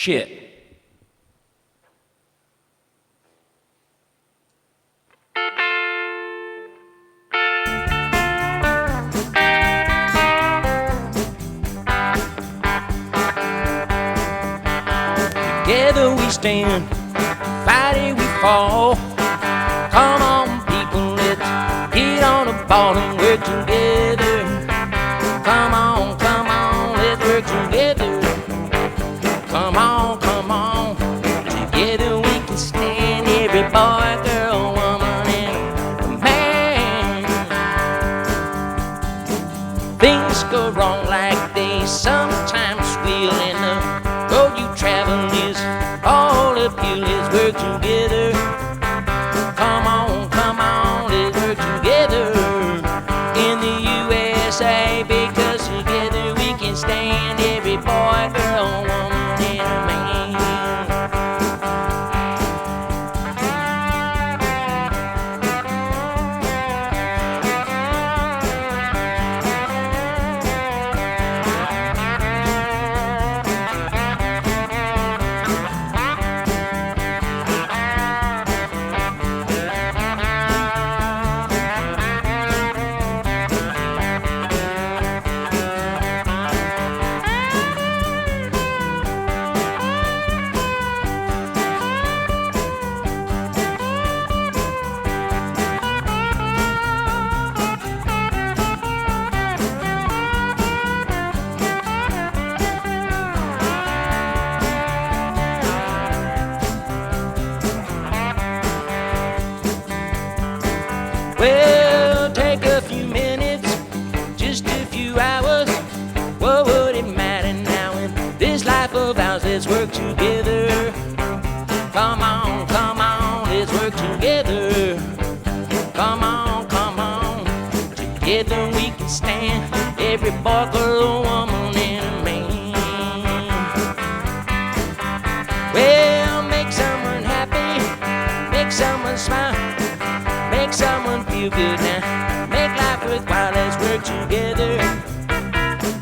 shit. Together we stand, fighting we fall. Come on, people, let's get on the ball and work together. Come on, let's work together. Come on, together we can stand. Every boy, girl, woman, and man. Things go wrong like they sometimes will, and the road you travel is all uphill. Let's work together. Come on, let's work together in the USA, because together we can stand. Every boy, girl, woman, and man. Well, take a few minutes, just a few hours. What would it matter now in this life of ours? Let's work together. Come on, let's work together. Come on, together we can stand. Every boy, girl, woman, and a man. Well, make someone happy, make someone smile, make someone feel good now, make life worthwhile. Let's work together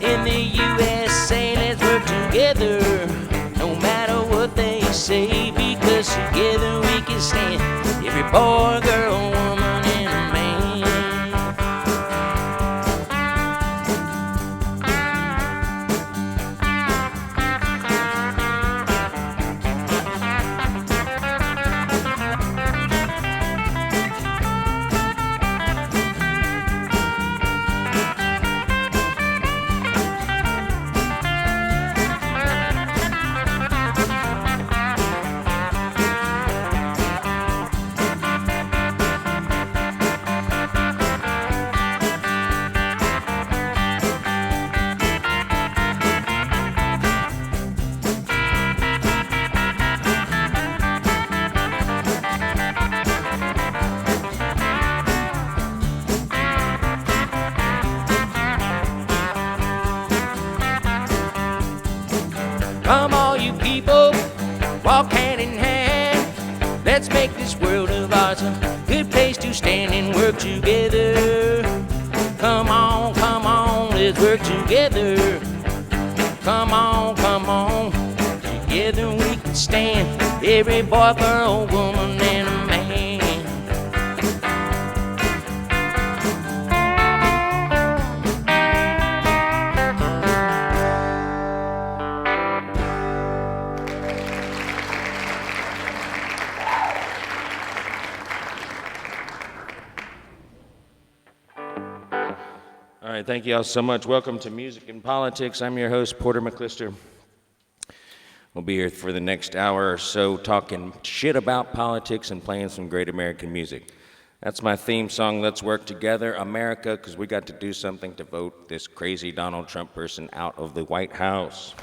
in the USA. Let's work together, no matter what they say, because together we can stand. Every boy, girl, woman, and a man. Come all you people, walk hand in hand. Let's make this world of ours a good place to stand and work together. Come on, let's work together. Come on, together we can stand. Every boy, girl, woman, and a man. All right, thank you all so much. Welcome to Music and Politics. I'm your host, Porter McClister. We'll be here for the next hour or so talking shit about politics and playing some great American music. That's my theme song, Let's Work Together, America, because we got to do something to vote this crazy Donald Trump person out of the White House.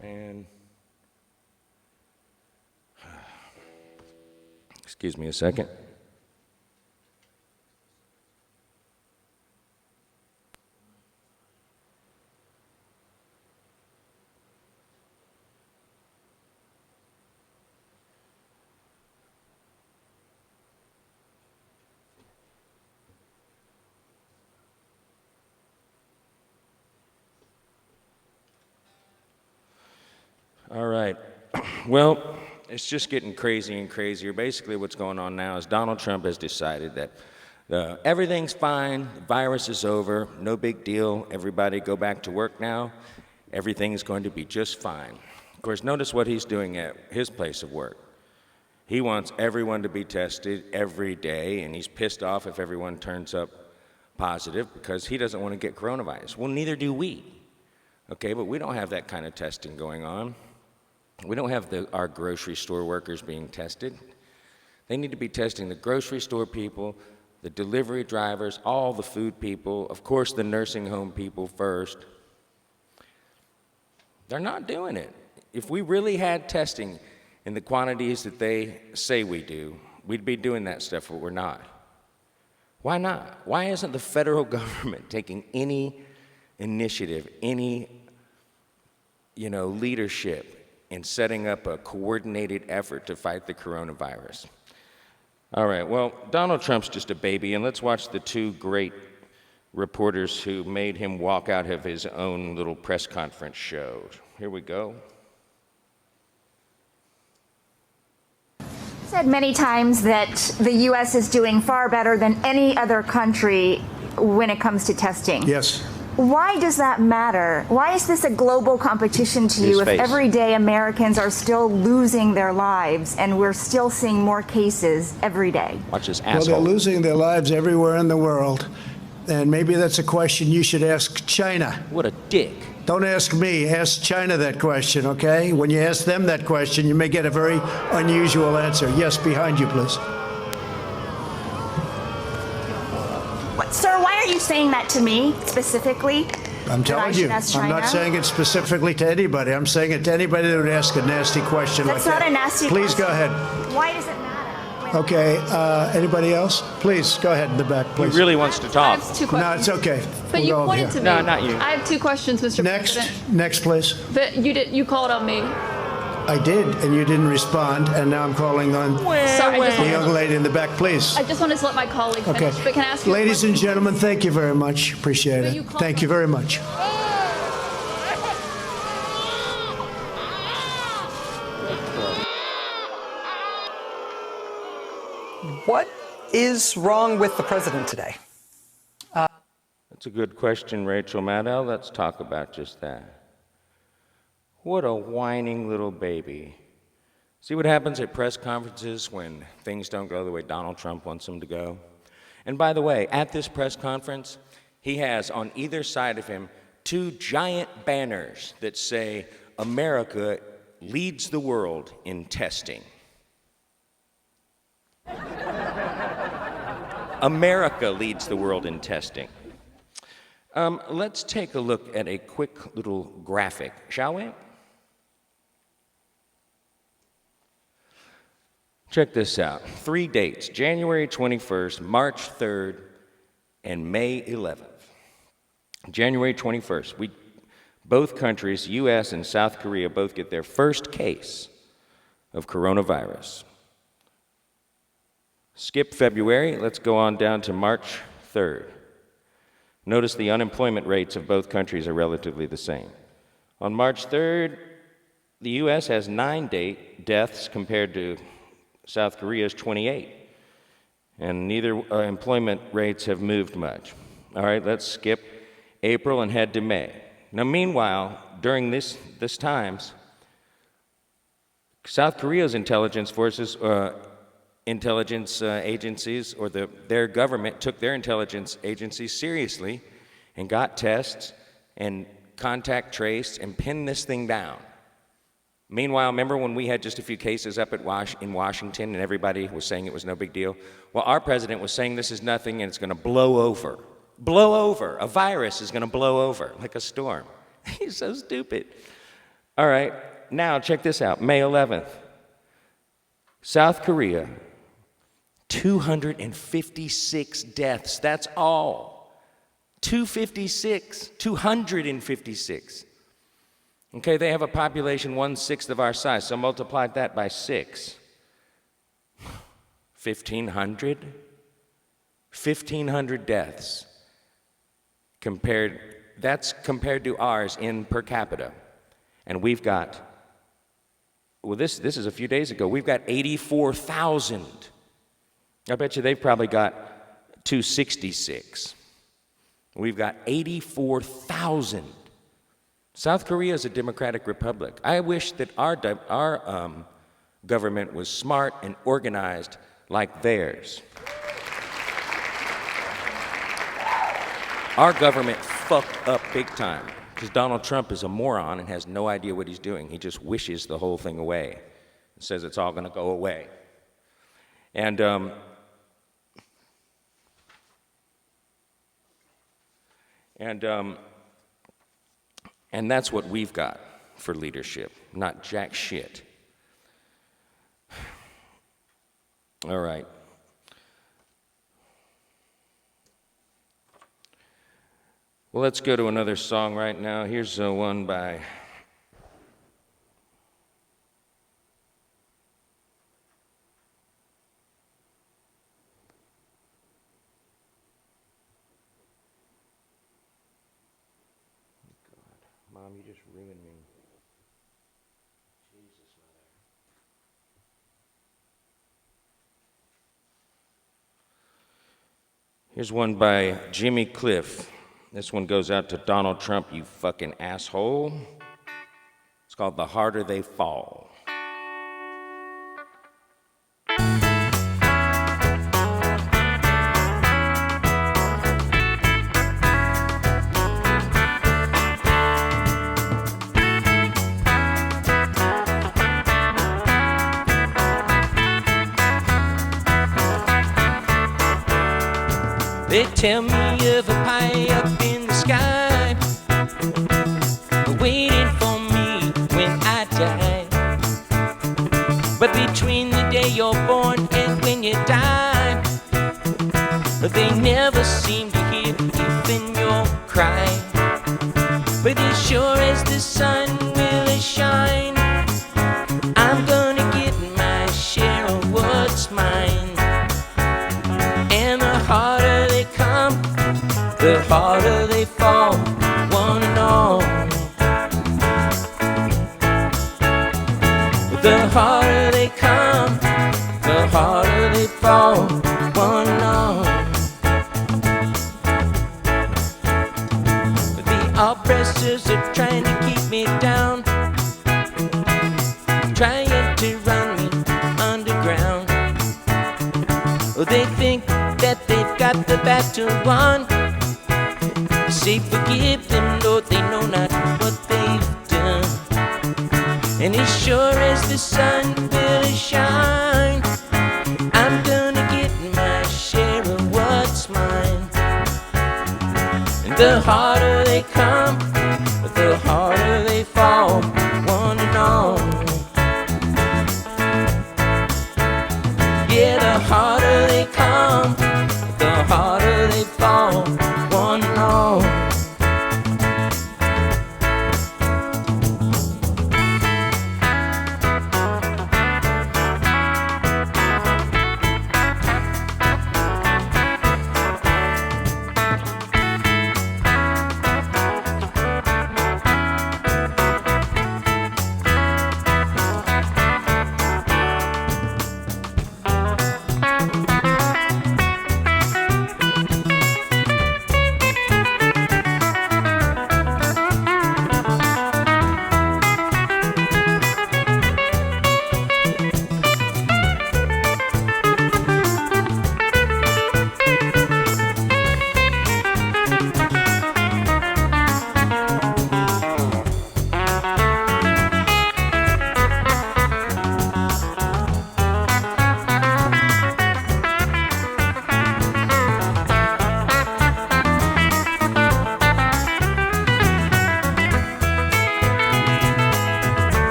And excuse me a second. Well, it's just getting crazy and crazier. Basically, what's going on now is Donald Trump has decided that everything's fine, the virus is over, no big deal, everybody go back to work now, everything's going to be just fine. Of course, notice what he's doing at his place of work. He wants everyone to be tested every day, and he's pissed off if everyone turns up positive because he doesn't want to get coronavirus. Well, neither do we. Okay, but we don't have that kind of testing going on. We don't have our grocery store workers being tested. They need to be testing the grocery store people, the delivery drivers, all the food people, of course the nursing home people first. They're not doing it. If we really had testing in the quantities that they say we do, we'd be doing that stuff, but we're not. Why not? Why isn't the federal government taking any initiative, any leadership in setting up a coordinated effort to fight the coronavirus? All right, well, Donald Trump's just a baby, and let's watch the two great reporters who made him walk out of his own little press conference show. Here we go. Said many times that the U.S. is doing far better than any other country when it comes to testing. Yes. Why does that matter? Why is this a global competition to you if everyday Americans are still losing their lives and we're still seeing more cases every day? Watch this asshole. Well, they're losing their lives everywhere in the world. And maybe that's a question you should ask China. What a dick. Don't ask me. Ask China that question, okay? When you ask them that question, you may get a very unusual answer. Yes, behind you, please. Sir, why are you saying that to me specifically? I'm telling you. I'm not saying it specifically to anybody. I'm saying it to anybody that would ask a nasty question like that. That's not a nasty question. Please go ahead. Why does it matter? Okay. Anybody else? Please go ahead in the back, please. He really wants to talk. I have two questions. No, it's okay. But you pointed to me. No, not you. I have two questions, Mr. President. Next, please. But you called on me. I did, and you didn't respond, and now I'm calling on Sorry, the young lady in the back, please. I just wanted to let my colleague finish. Okay. But can I ask you Ladies and gentlemen, thank you very much. Appreciate it. Thank you very much. What is wrong with the president today? That's a good question, Rachel Maddow. Let's talk about just that. What a whining little baby. See what happens at press conferences when things don't go the way Donald Trump wants them to go? And by the way, at this press conference, he has on either side of him two giant banners that say, "America leads the world in testing." America leads the world in testing. Let's take a look at a quick little graphic, shall we? Check this out. 3 dates, January 21st, March 3rd, and May 11th. January 21st, both countries, U.S. and South Korea, both get their first case of coronavirus. Skip February, let's go on down to March 3rd. Notice the unemployment rates of both countries are relatively the same. On March 3rd, the U.S. has 9 deaths compared to South Korea's 28. And neither employment rates have moved much. All right, let's skip April and head to May. Now, meanwhile, during this times, South Korea's intelligence forces, intelligence agencies, or their government took their intelligence agencies seriously and got tests and contact traced and pinned this thing down. Meanwhile, remember when we had just a few cases up in Washington and everybody was saying it was no big deal? Well, our president was saying this is nothing and it's going to blow over. Blow over. A virus is going to blow over like a storm. He's so stupid. All right, now check this out. May 11th. South Korea, 256 deaths. That's all. 256. Okay, they have a population 1/6 of our size, so multiply that by 6. 1,500? 1,500 deaths. That's compared to ours in per capita. And we've got well, this is a few days ago. We've got 84,000. I bet you they've probably got 266. We've got 84,000. South Korea is a democratic republic. I wish that our government was smart and organized like theirs. Our government fucked up big time because Donald Trump is a moron and has no idea what he's doing. He just wishes the whole thing away and says it's all going to go away. And that's what we've got for leadership, not jack shit. All right. Well, let's go to another song right now. Here's one by Mom, you just ruined me. Jesus, Mother. Here's one by Jimmy Cliff. This one goes out to Donald Trump, you fucking asshole. It's called The Harder They Fall. They tell me of a pie up in the sky, waiting for me when I die. But between the day you're born and when you die, they never seem to hear even your cry. But as sure as the sun will shine, I'm gonna get my share of what's mine. And the harder they come, the harder they fall, one and all. The harder they come, the harder they fall, one and all. The oppressors are trying to keep me down, trying to run me underground. They think that they've got the battle won. Say forgive them, Lord, they know not what they've done. And as sure as the sun will shine, I'm gonna get my share of what's mine. And the harder they come, the harder they fall, one and all. Yeah, the harder they come, the harder they fall, one and all.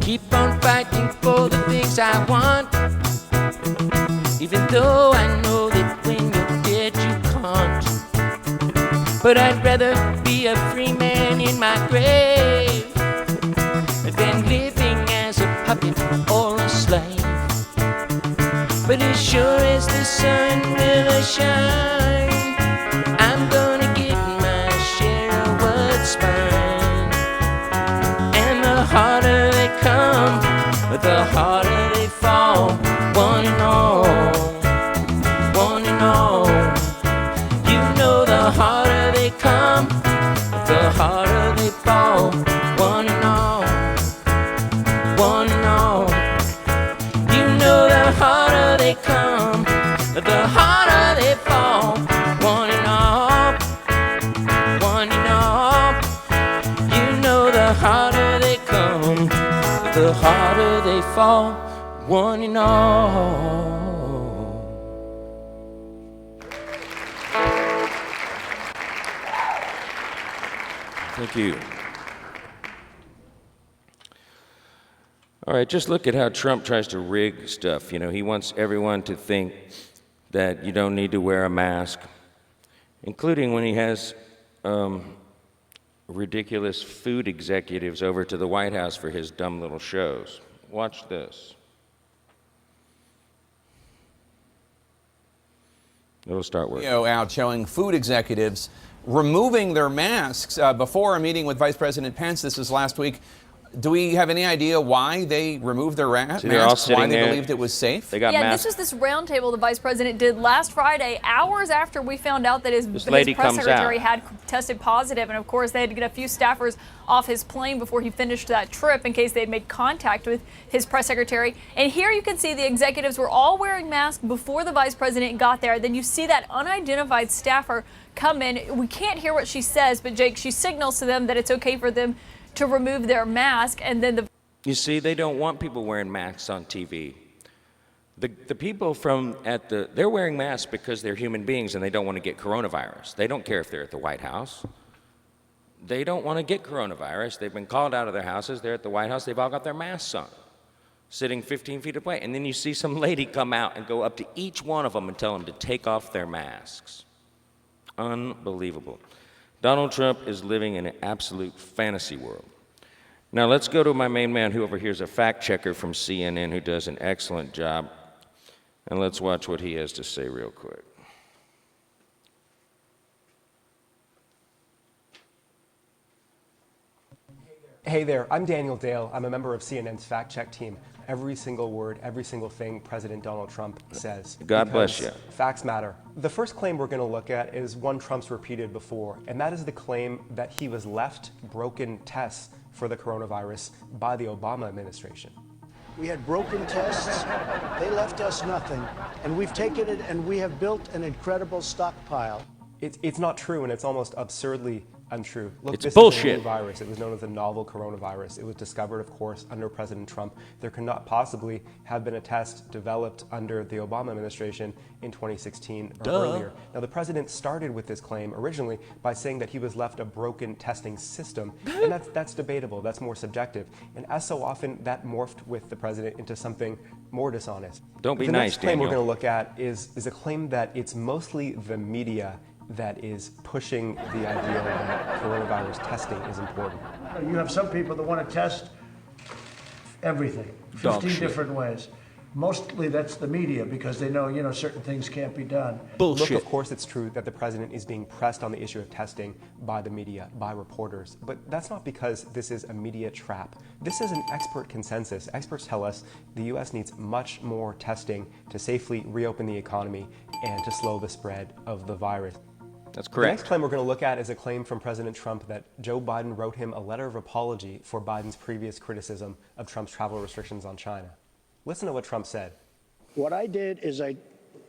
Keep on fighting for the things I want, even though I know that when you're dead you can't. But I'd rather be a free man in my grave than living as a puppet or a slave. But as sure as the sun will shine, I'm gonna get my the harder they fall, one and all, one and all. You know the harder they come, the harder they fall, one and all, one and all. You know the harder they come, the harder they fall, one and all, one and all. You know the harder they come, the harder they fall, one and all. Thank you. All right, just look at how Trump tries to rig stuff. You know, he wants everyone to think that you don't need to wear a mask, including when he has ridiculous food executives over to the White House for his dumb little shows. Watch this. It'll start working. Video out showing food executives removing their masks before a meeting with Vice President Pence. This was last week. Do we have any idea why they removed their masks? They're all sitting why they there. believed it was safe? They got Yeah, masks. this was this roundtable the vice president did last Friday, hours after we found out that his lady press comes secretary out. had tested positive. And of course, they had to get a few staffers off his plane before he finished that trip in case they'd made contact with his press secretary. And here you can see the executives were all wearing masks before the vice president got there. Then you see that unidentified staffer come in. We can't hear what she says, but Jake, she signals to them that it's okay for them to remove their mask. And then the You see, they don't want people wearing masks on TV. The people they're wearing masks because they're human beings and they don't want to get coronavirus. They don't care if they're at the White House. They don't want to get coronavirus. They've been called out of their houses. They're at the White House. They've all got their masks on, sitting 15 feet away. And then you see some lady come out and go up to each one of them and tell them to take off their masks. Unbelievable. Donald Trump is living in an absolute fantasy world. Now let's go to my main man, who over here is a fact checker from CNN who does an excellent job. And let's watch what he has to say real quick. Hey there, I'm Daniel Dale. I'm a member of CNN's fact check team. Every single word, every single thing President Donald Trump says. God bless you. Facts matter. The first claim we're going to look at is one Trump's repeated before, and that is the claim that he was left broken tests for the coronavirus by the Obama administration. We had broken tests. They left us nothing. And we've taken it and we have built an incredible stockpile. It's not true, and it's almost absurdly untrue. Look, It's this bullshit. is a new virus. It was known as the novel coronavirus. It was discovered, of course, under President Trump. There could not possibly have been a test developed under the Obama administration in 2016 or earlier. Now, the president started with this claim originally by saying that he was left a broken testing system, and that's debatable. That's more subjective. And as so often, that morphed with the president into something more dishonest. Don't be the nice, next claim Daniel. we're going to look at is a claim that it's mostly the media that is pushing the idea that coronavirus testing is important. You have some people that want to test everything, Dog 15 shit. different ways. Mostly that's the media because they know, certain things can't be done. Bullshit. Look, of course it's true that the president is being pressed on the issue of testing by the media, by reporters, but that's not because this is a media trap. This is an expert consensus. Experts tell us the U.S. needs much more testing to safely reopen the economy and to slow the spread of the virus. That's The correct. next claim we're going to look at is a claim from President Trump that Joe Biden wrote him a letter of apology for Biden's previous criticism of Trump's travel restrictions on China. Listen to what Trump said. What I did is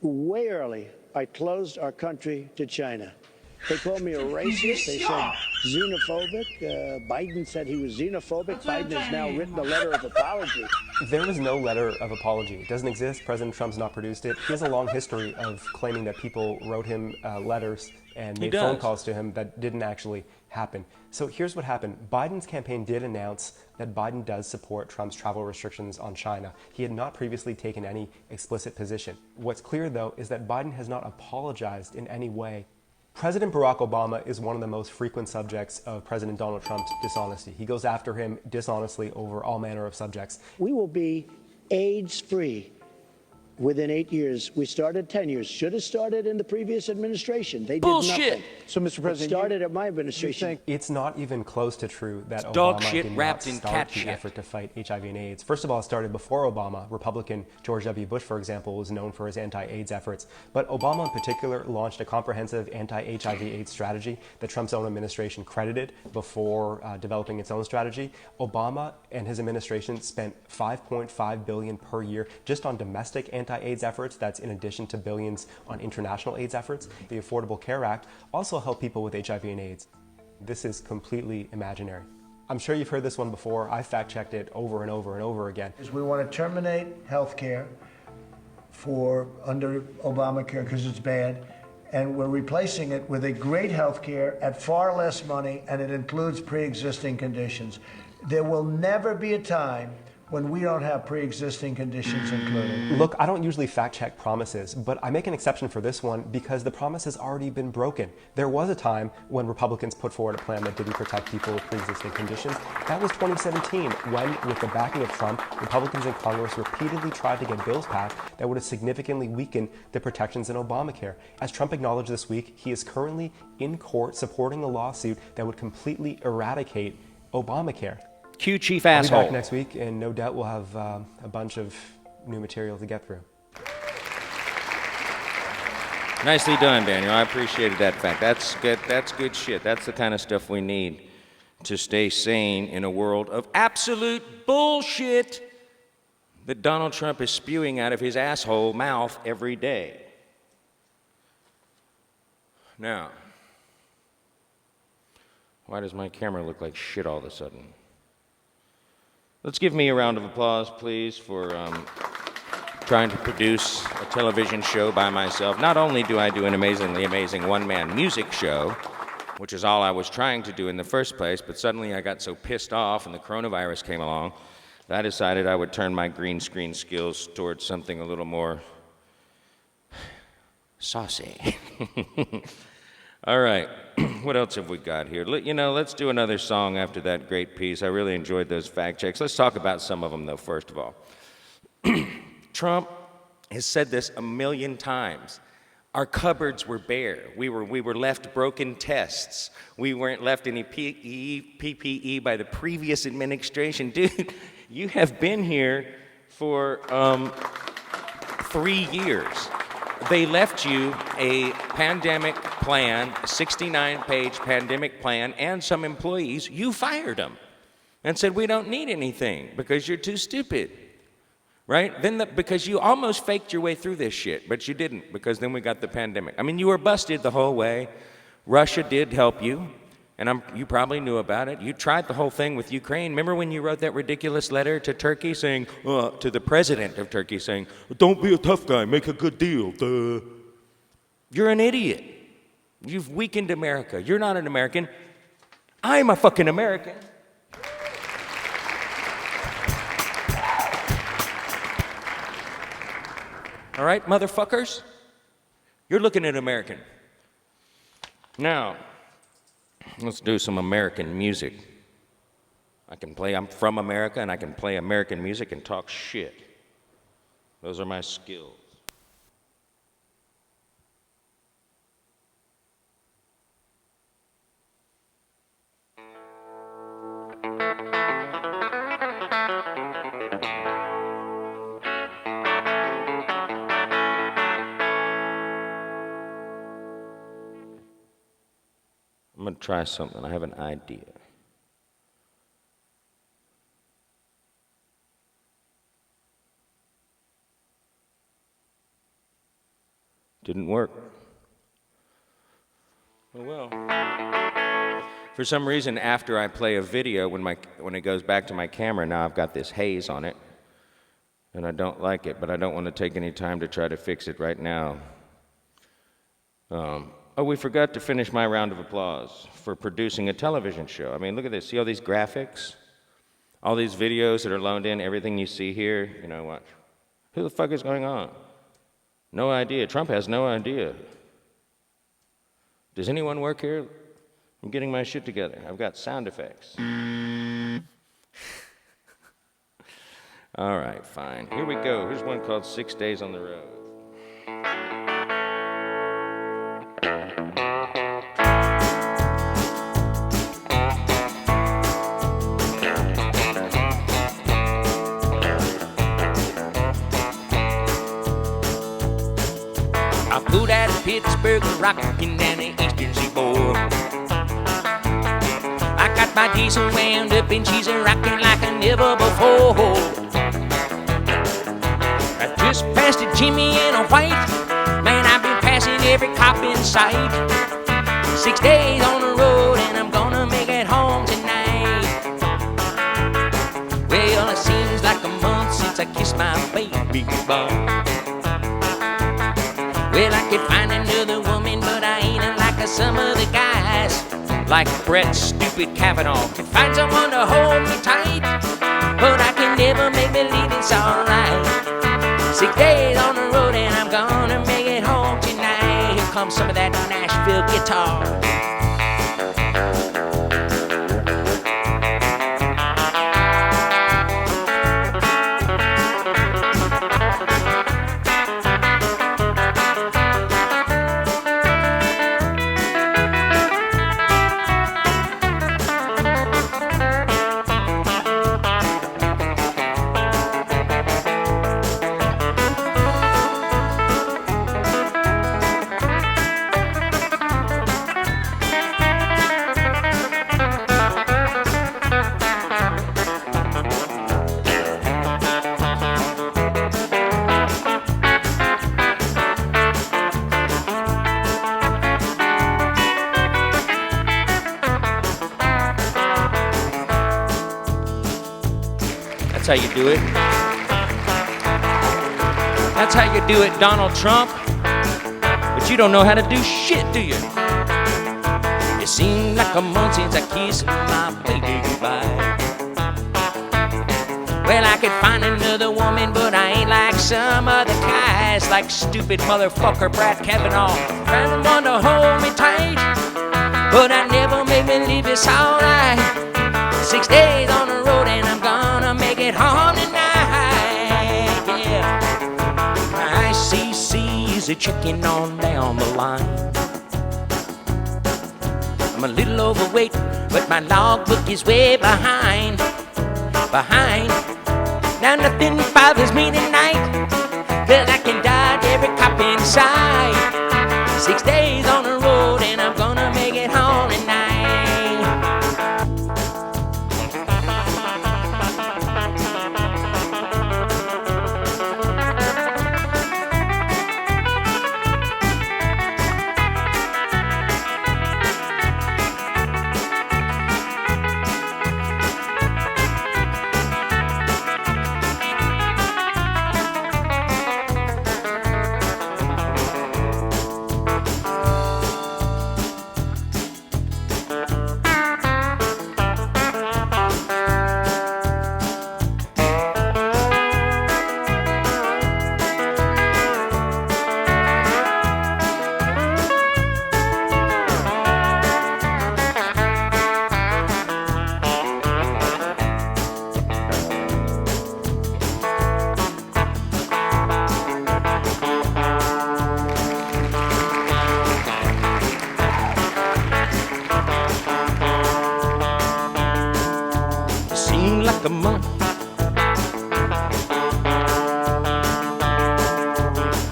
way early, I closed our country to China. They called me a racist. They said xenophobic. Biden said he was xenophobic. Biden has now written a letter of apology. There was no letter of apology. It doesn't exist. President Trump's not produced it. He has a long history of claiming that people wrote him letters and made phone calls to him that didn't actually happen. So here's what happened. Biden's campaign did announce that Biden does support Trump's travel restrictions on China. He had not previously taken any explicit position. What's clear, though, is that Biden has not apologized in any way. President Barack Obama is one of the most frequent subjects of President Donald Trump's dishonesty. He goes after him dishonestly over all manner of subjects. We will be AIDS-free within 8 years. We started 10 years. Should have started in the previous administration. They did Bullshit. nothing. So, Mr. President, it started at my administration. It's not even close to true that Obama dog shit did wrapped not in start cat the shit. effort to fight HIV and AIDS. First of all, it started before Obama. Republican George W. Bush, for example, was known for his anti-AIDS efforts. But Obama in particular launched a comprehensive anti-HIV/AIDS strategy that Trump's own administration credited before developing its own strategy. Obama and his administration spent $5.5 billion per year just on domestic anti-AIDS efforts. That's in addition to billions on international AIDS efforts. The Affordable Care Act also helped people with HIV and AIDS. This is completely imaginary. I'm sure you've heard this one before. I fact-checked it over and over and over again. We want to terminate health care for under Obamacare because it's bad, and we're replacing it with a great health care at far less money, and it includes pre-existing conditions. There will never be a time when we don't have pre-existing conditions included. Look, I don't usually fact-check promises, but I make an exception for this one because the promise has already been broken. There was a time when Republicans put forward a plan that didn't protect people with pre-existing conditions. That was 2017, when, with the backing of Trump, Republicans in Congress repeatedly tried to get bills passed that would have significantly weakened the protections in Obamacare. As Trump acknowledged this week, he is currently in court supporting a lawsuit that would completely eradicate Obamacare. Cue chief I'll asshole. be back next week, and no doubt we'll have a bunch of new material to get through. Nicely done, Daniel. I appreciated that fact. That's good. That's good shit. That's the kind of stuff we need to stay sane in a world of absolute bullshit that Donald Trump is spewing out of his asshole mouth every day. Now, why does my camera look like shit all of a sudden? Let's give me a round of applause, please, for trying to produce a television show by myself. Not only do I do an amazingly amazing one-man music show, which is all I was trying to do in the first place, but suddenly I got so pissed off and the coronavirus came along that I decided I would turn my green screen skills towards something a little more saucy. All right, what else have we got here? You know, let's do another song after that great piece. I really enjoyed those fact checks. Let's talk about some of them, though, first of all. Trump has said this a million times. Our cupboards were bare. We were left broken tests. We weren't left any PPE by the previous administration. Dude, you have been here for 3 years. They left you a pandemic plan, a 69-page pandemic plan, and some employees. You fired them and said, we don't need anything because you're too stupid, right? Because you almost faked your way through this shit, but you didn't, because then we got the pandemic. I mean, you were busted the whole way. Russia did help you, and you probably knew about it. You tried the whole thing with Ukraine. Remember when you wrote that ridiculous letter to Turkey saying, to the president of Turkey saying, don't be a tough guy, make a good deal. Duh. You're an idiot. You've weakened America. You're not an American. I'm a fucking American. All right, motherfuckers? You're looking at American. Now, let's do some American music. I'm from America, and I can play American music and talk shit. Those are my skills. I'm going to try something. I have an idea. Didn't work. Oh well. For some reason, after I play a video, when it goes back to my camera, now I've got this haze on it, and I don't like it, but I don't want to take any time to try to fix it right now. Oh, we forgot to finish my round of applause for producing a television show. I mean, look at this. See all these graphics? All these videos that are loaned in, everything you see here, you know, watch. Who the fuck is going on? No idea. Trump has no idea. Does anyone work here? I'm getting my shit together. I've got sound effects. All right, fine. Here we go. Here's one called 6 Days on the Road. I flew out of Pittsburgh, rocking down the eastern seaboard. I got my diesel wound up and she's rocking like never before. I just passed a Jimmy and a White. Man, I've been passing every cop in sight. 6 days on the road and I'm gonna make it home tonight. Well, it seems like a month since I kissed my baby goodbye. Well, I could find another woman, but I ain't like some of the guys. Like Brett Stupid Kavanaugh. Could find someone to hold me tight, but I can never make believe it's alright. 6 days on the road and I'm gonna make it home tonight. Here comes some of that Nashville guitar. That's how you do it. That's how you do it, Donald Trump. But you don't know how to do shit, do you? It seemed like a month since I kissed my baby goodbye. Well, I could find another woman, but I ain't like some other guys. Like stupid motherfucker Brett Kavanaugh. Trying to want to hold me tight, but I never make believe it's alright. 6 days on the road and I'm gonna make it home tonight, yeah. My ICC is a checking on down the line. I'm a little overweight, but my logbook is way behind. Now nothing bothers me tonight, 'cause I can dodge every cop inside. 6 days on the road and I'm gonna make it home tonight. Like a month.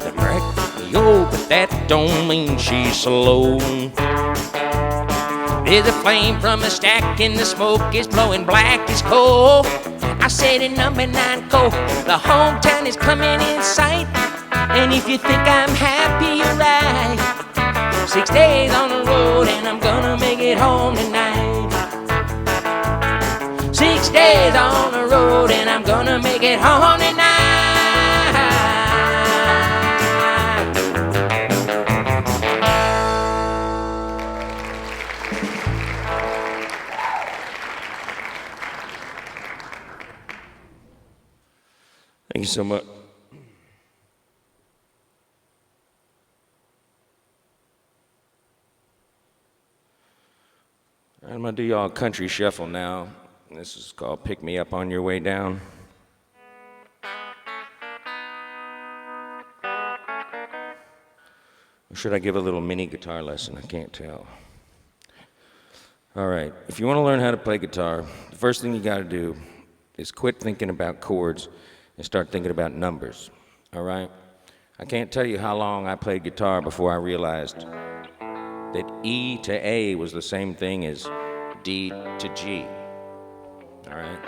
That wreck me, oh, but that don't mean she's slow. There's a flame from a stack and the smoke is blowing black as coal. I said in number 9 coal, the hometown is coming in sight. And if you think I'm happy, you're right. 6 days on the road and I'm gonna make it home tonight. 6 days on the road and I'm gonna make it home tonight. Thank you so much. I'm gonna do y'all a country shuffle now. This is called Pick Me Up on Your Way Down. Or should I give a little mini guitar lesson? I can't tell. All right, if you want to learn how to play guitar, the first thing you got to do is quit thinking about chords and start thinking about numbers, all right? I can't tell you how long I played guitar before I realized that E to A was the same thing as D to G, all right?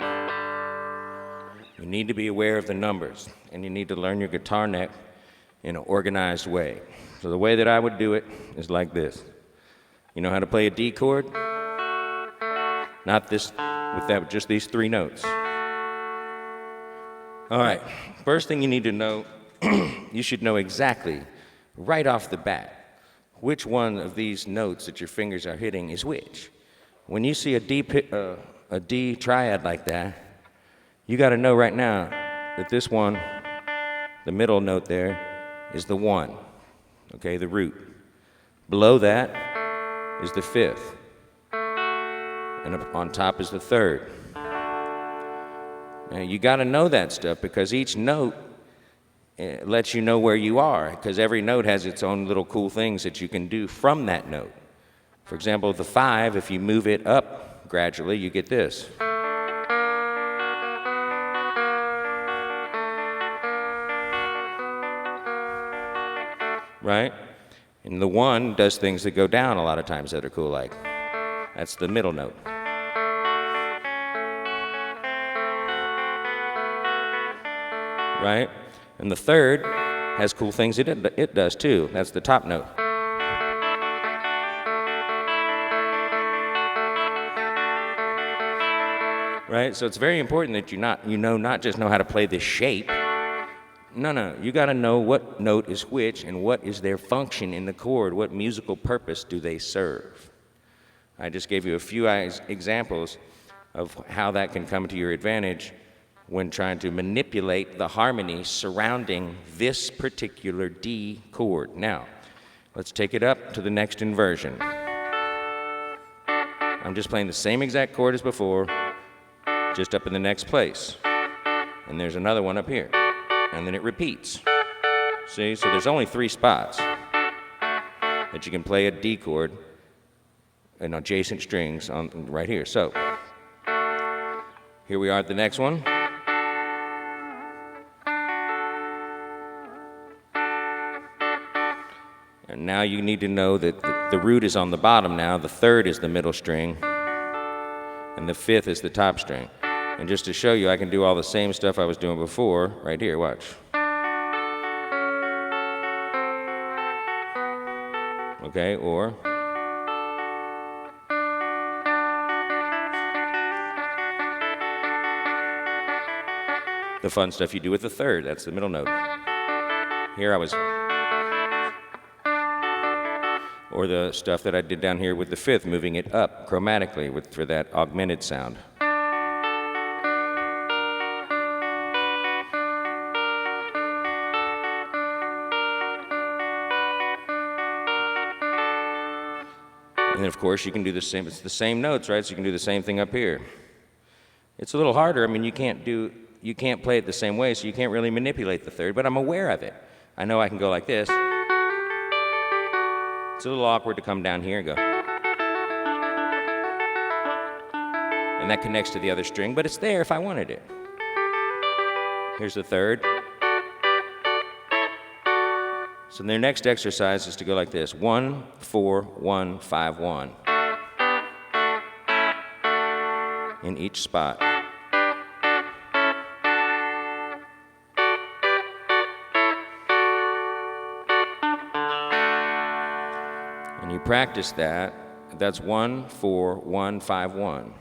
You need to be aware of the numbers, and you need to learn your guitar neck in an organized way. So the way that I would do it is like this. You know how to play a D chord? Not this, with that, just these 3 notes. All right, first thing you need to know, you should know exactly, right off the bat, which one of these notes that your fingers are hitting is which. When you see a D triad like that, you got to know right now that this one, the middle note there, is the 1, okay, the root. Below that is the 5th, and on top is the 3rd. Now, you got to know that stuff because each note lets you know where you are, because every note has its own little cool things that you can do from that note. For example, the 5, if you move it up gradually, you get this. Right? And the 1 does things that go down a lot of times that are cool, like that's the middle note. Right? And the 3rd has cool things it does too. That's the top note. Right? So it's very important that you not just know how to play this shape. No, you got to know what note is which and what is their function in the chord, what musical purpose do they serve. I just gave you a few examples of how that can come to your advantage when trying to manipulate the harmony surrounding this particular D chord. Now, let's take it up to the next inversion. I'm just playing the same exact chord as before, just up in the next place. And there's another one up here. And then it repeats. See, so there's only 3 spots that you can play a D chord and adjacent strings on right here. So here we are at the next one. And now you need to know that the root is on the bottom now, the 3rd is the middle string, and the 5th is the top string. And just to show you, I can do all the same stuff I was doing before, right here, watch. Okay, or the fun stuff you do with the 3rd, that's the middle note. Here I was, or the stuff that I did down here with the 5th, moving it up chromatically for that augmented sound. And then, of course, you can do the same. It's the same notes, right? So you can do the same thing up here. It's a little harder. I mean, you can't play it the same way, so you can't really manipulate the 3rd, but I'm aware of it. I know I can go like this. It's a little awkward to come down here and go. And that connects to the other string, but it's there if I wanted it. Here's the 3rd. So their next exercise is to go like this: 1, 4, 1, 5, 1. In each spot. And you practice that. That's 1, 4, 1, 5, 1.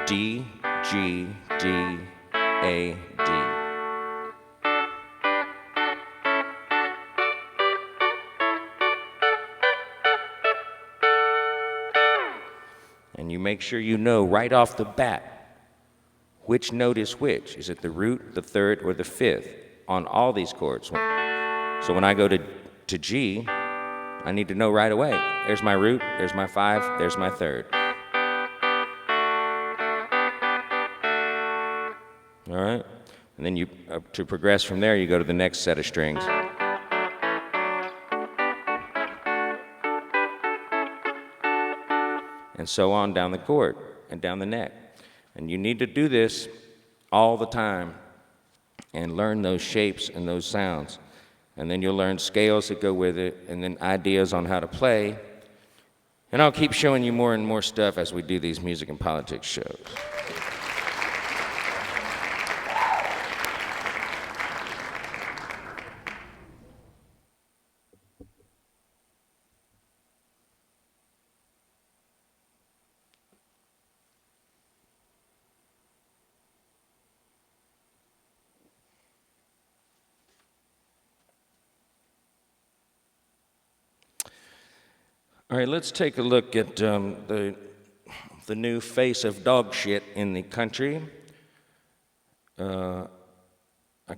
D, G, D, A, D. And you make sure you know right off the bat which note is which. Is it the root, the 3rd, or the 5th on all these chords? So when I go to G, I need to know right away. There's my root, there's my 5, there's my 3rd. All right? And then to progress from there, you go to the next set of strings. and so on down the cord and down the neck. And you need to do this all the time and learn those shapes and those sounds. And then you'll learn scales that go with it, and then ideas on how to play. And I'll keep showing you more and more stuff as we do these music and politics shows. All right, let's take a look at the new face of dog shit in the country. I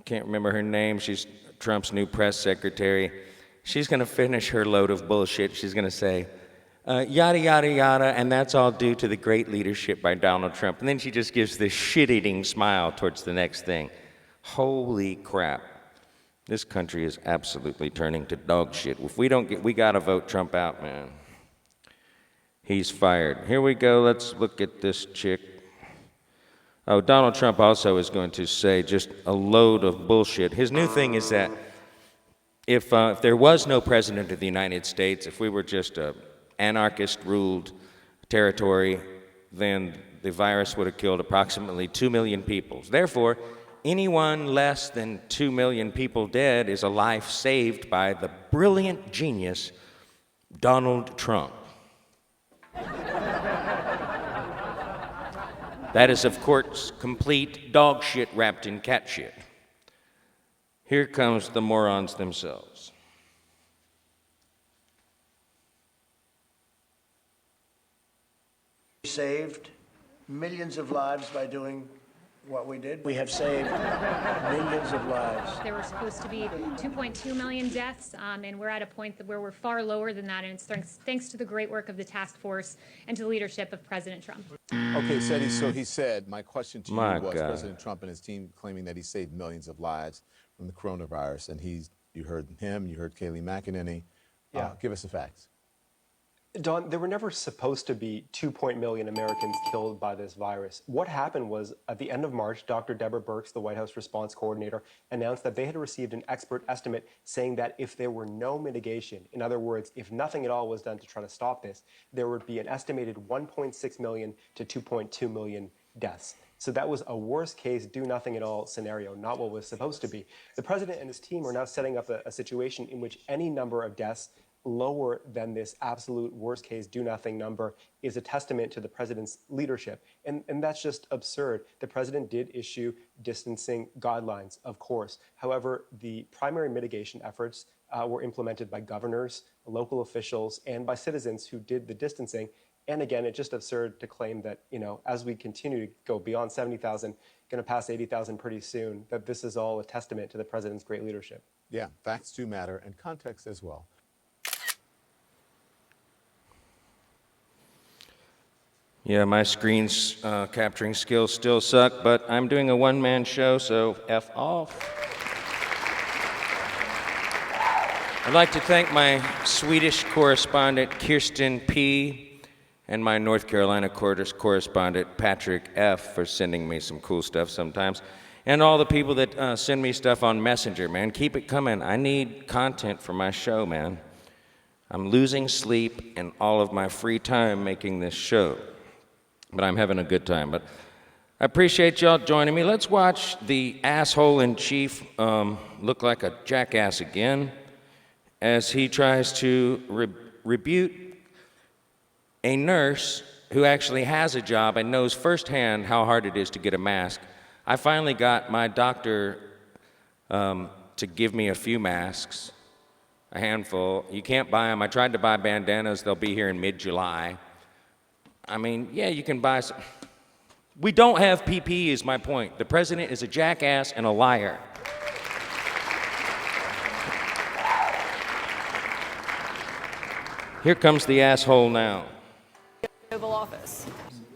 can't remember her name. She's Trump's new press secretary. She's going to finish her load of bullshit. She's going to say, yada, yada, yada, and that's all due to the great leadership by Donald Trump. And then she just gives this shit-eating smile towards the next thing. Holy crap. This country is absolutely turning to dog shit. If we don't get, we got to vote Trump out, man. He's fired. Here we go. Let's look at this chick. Oh, Donald Trump also is going to say just a load of bullshit. His new thing is that if there was no president of the United States, if we were just an anarchist-ruled territory, then the virus would have killed approximately 2 million people. Therefore, anyone less than 2 million people dead is a life saved by the brilliant genius Donald Trump. That is, of course, complete dog shit wrapped in cat shit. Here comes the morons themselves. We saved millions of lives by doing what we did. We have saved millions of lives. There were supposed to be 2.2 million deaths, and we're at a point where we're far lower than that, and it's thanks to the great work of the task force and to the leadership of President Trump. Okay, so he said, my question to you was President Trump and his team claiming that he saved millions of lives from the coronavirus, and you heard him, you heard Kayleigh McEnany. Give us the facts. Don, there were never supposed to be 2 million Americans killed by this virus. What happened was, at the end of March, Dr. Deborah Birx, the White House response coordinator, announced that they had received an expert estimate saying that if there were no mitigation, in other words, if nothing at all was done to try to stop this, there would be an estimated 1.6 million to 2.2 million deaths. So that was a worst case, do nothing at all scenario, not what was supposed to be. The president and his team are now setting up a situation in which any number of deaths lower than this absolute worst case do nothing number is a testament to the president's leadership. And that's just absurd. The president did issue distancing guidelines, of course. However, the primary mitigation efforts were implemented by governors, local officials, and by citizens who did the distancing. And again, it's just absurd to claim that, as we continue to go beyond 70,000, going to pass 80,000 pretty soon, that this is all a testament to the president's great leadership. Yeah, facts do matter, and context as well. Yeah, my screen's capturing skills still suck, but I'm doing a one-man show, so F off. I'd like to thank my Swedish correspondent, Kirsten P., and my North Carolina correspondent, Patrick F., for sending me some cool stuff sometimes, and all the people that send me stuff on Messenger, man. Keep it coming. I need content for my show, man. I'm losing sleep and all of my free time making this show. But I'm having a good time. But I appreciate y'all joining me. Let's watch the asshole in chief look like a jackass again as he tries to rebuke a nurse who actually has a job and knows firsthand how hard it is to get a mask. I finally got my doctor to give me a few masks, a handful. You can't buy them. I tried to buy bandanas. They'll be here in mid-July. I mean, yeah, you can buy some. We don't have PPE is my point. The president is a jackass and a liar. Here comes the asshole now. Oval Office.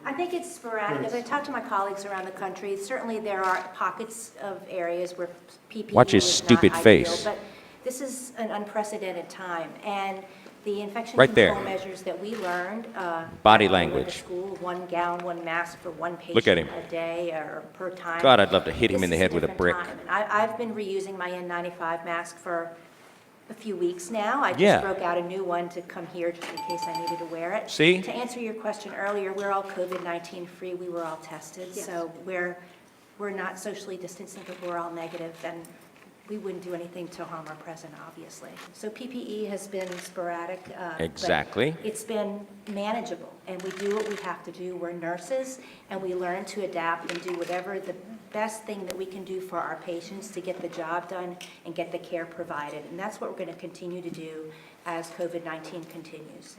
I think it's sporadic. As I talk to my colleagues around the country, certainly there are pockets of areas where PPE Watch his is stupid not face. ideal, but this is an unprecedented time. And The infection Right there. control measures that we learned. Body when we went language. to school, 1 gown, 1 mask for 1 patient Look at him. a day or per time. God, I'd love to hit him This in the is head with a different brick. time. And I've been reusing my N95 mask for a few weeks now. I just Yeah. broke out a new one to come here just in case I needed to wear it. See? To answer your question earlier, we're all COVID-19 free. We were all tested. So we're not socially distancing, but we're all negative, and we wouldn't do anything to harm our president, obviously. So PPE has been sporadic. But Exactly. it's been manageable, and we do what we have to do. We're nurses, and we learn to adapt and do whatever the best thing that we can do for our patients to get the job done and get the care provided. And that's what we're going to continue to do as COVID-19 continues.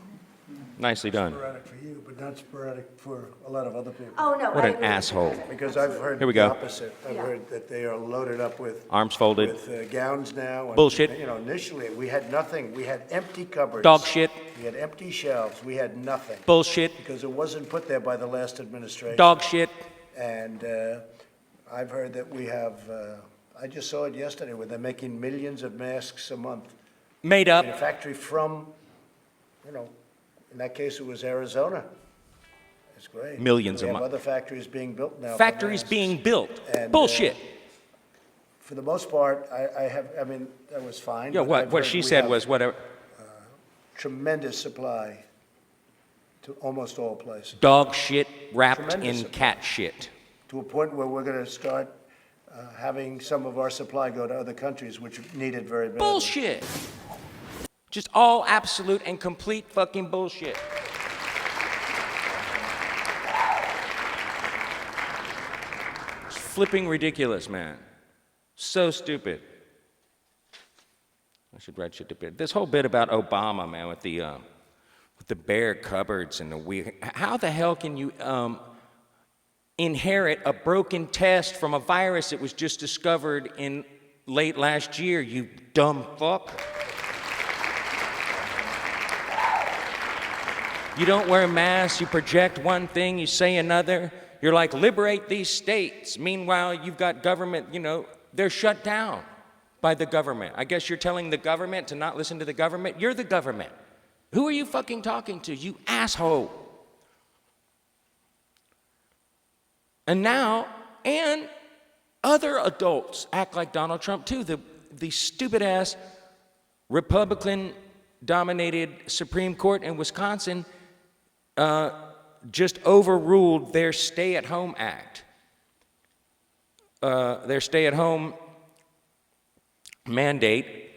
Nicely done. Sporadic for you, but not sporadic for a lot of other people. Oh, no. What I an agree. asshole. Because I've heard Here we the go. opposite. I've Yeah. heard that they are loaded up with Arms folded. with gowns now. And, Bullshit. You know, initially we had nothing. We had empty cupboards. Dog shit. We had empty shelves. We had nothing. Bullshit. Because it wasn't put there by the last administration. Dog shit. And I've heard that we have. I just saw it yesterday where they're making millions of masks a month. Made up. In a factory from, in that case it was Arizona. It's great. Millions we a have month. other factories being built now. for Factories masks. being built. And, Bullshit. For the most part, I mean, that was fine. Yeah, but what I've what heard she we said have was whatever. tremendous supply to almost all places. Dog shit wrapped Tremendous in supply. cat shit. To a point where we're going to start having some of our supply go to other countries, which need it very badly. Bullshit. Just all absolute and complete fucking bullshit. It's flipping ridiculous, man. So stupid. I should write shit to bit. This whole bit about Obama, man, with the bare cupboards and the weird. How the hell can you inherit a broken test from a virus that was just discovered in late last year, you dumb fuck? You don't wear masks, you project one thing, you say another. You're like, liberate these states. Meanwhile, you've got government, they're shut down by the government. I guess you're telling the government to not listen to the government? You're the government. Who are you fucking talking to, you asshole? And now, and other adults act like Donald Trump too. The stupid ass Republican-dominated Supreme Court in Wisconsin just overruled their stay-at-home act. Their stay-at-home mandate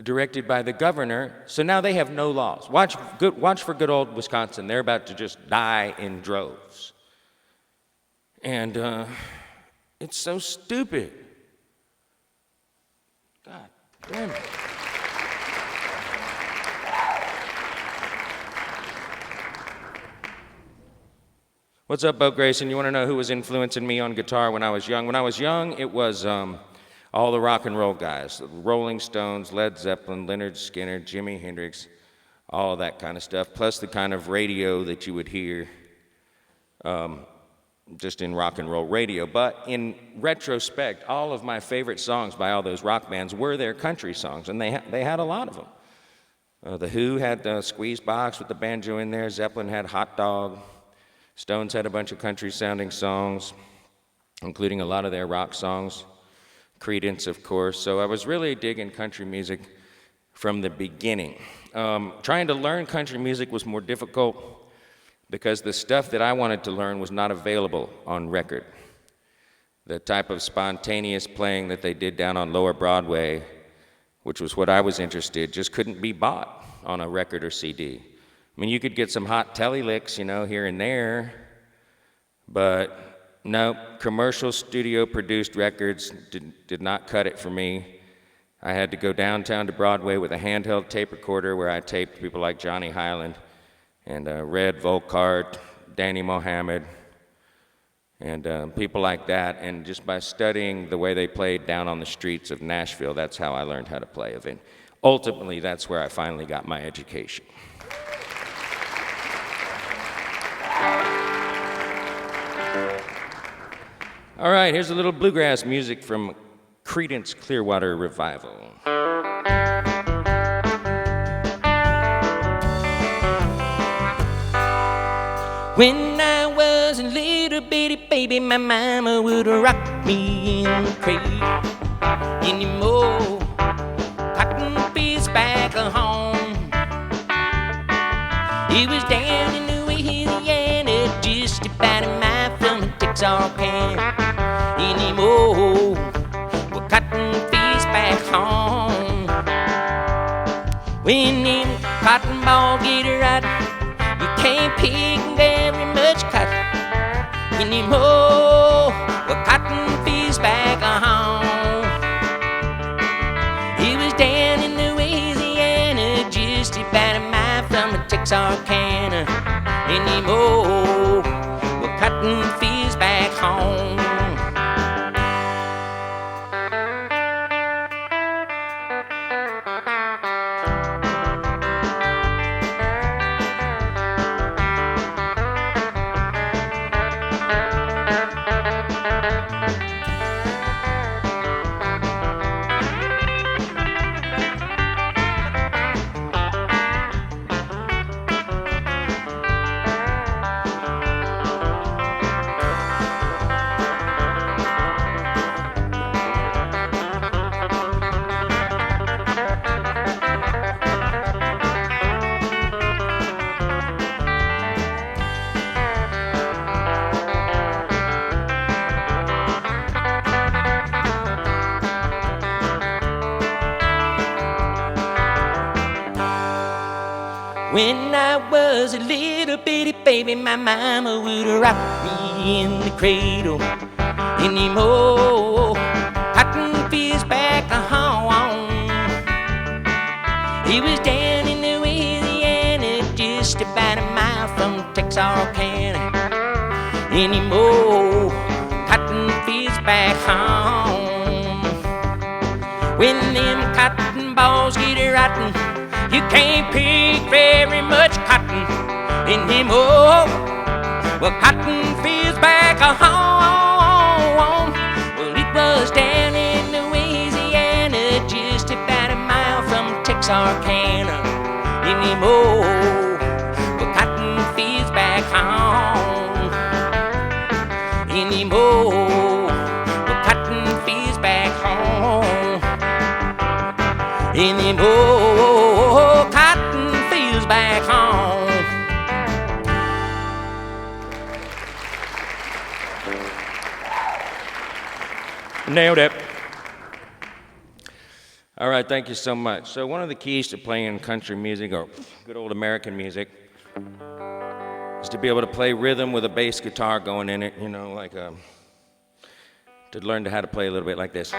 directed by the governor. So now they have no laws. Watch for good old Wisconsin. They're about to just die in droves. And it's so stupid. God damn it. What's up, Bo Grayson? You want to know who was influencing me on guitar when I was young? When I was young, it was all the rock and roll guys. The Rolling Stones, Led Zeppelin, Lynyrd Skynyrd, Jimi Hendrix, all of that kind of stuff, plus the kind of radio that you would hear just in rock and roll radio. But in retrospect, all of my favorite songs by all those rock bands were their country songs, and they had a lot of them. The Who had Squeeze Box with the banjo in there. Zeppelin had Hot Dog. Stones had a bunch of country-sounding songs, including a lot of their rock songs. Creedence, of course. So I was really digging country music from the beginning. Trying to learn country music was more difficult because the stuff that I wanted to learn was not available on record. The type of spontaneous playing that they did down on Lower Broadway, which was what I was interested, just couldn't be bought on a record or CD. I mean, you could get some hot telly licks, here and there, but no, commercial studio-produced records did not cut it for me. I had to go downtown to Broadway with a handheld tape recorder where I taped people like Johnny Highland and Red Volkart, Danny Mohammed, and people like that. And just by studying the way they played down on the streets of Nashville, that's how I learned how to play it. And ultimately, that's where I finally got my education. All right, here's a little bluegrass music from Creedence Clearwater Revival. When I was a little bitty baby, my mama would rock me in the cradle. Anymore, cotton fields back home. It was down in Louisiana, just about a mile from Texarkana. Anymore, well, cotton fields back home. When them cotton balls get rotten, you can't pick very much cotton anymore. Well, cotton fields back home. It was down in Louisiana, just about a mile from Texarkana. Anymore, well, cotton fields back home. When I was a little bitty baby, my mama would rock me in the cradle. Anymore, cotton fields back home. It was down in Louisiana, just about a mile from Texarkana. Anymore, cotton fields back home. When them cotton balls get rotten, you can't pick very much cotton anymore. Well, cotton fields back home. Well, it was down in Louisiana, just about a mile from Texarkana. Anymore, well, cotton fields back home. Anymore, well, cotton fields back home. Anymore, cotton fields back home. Nailed it. All right, thank you so much. So one of the keys to playing country music or good old American music is to be able to play rhythm with a bass guitar going in it, you know, like to learn how to play a little bit like this.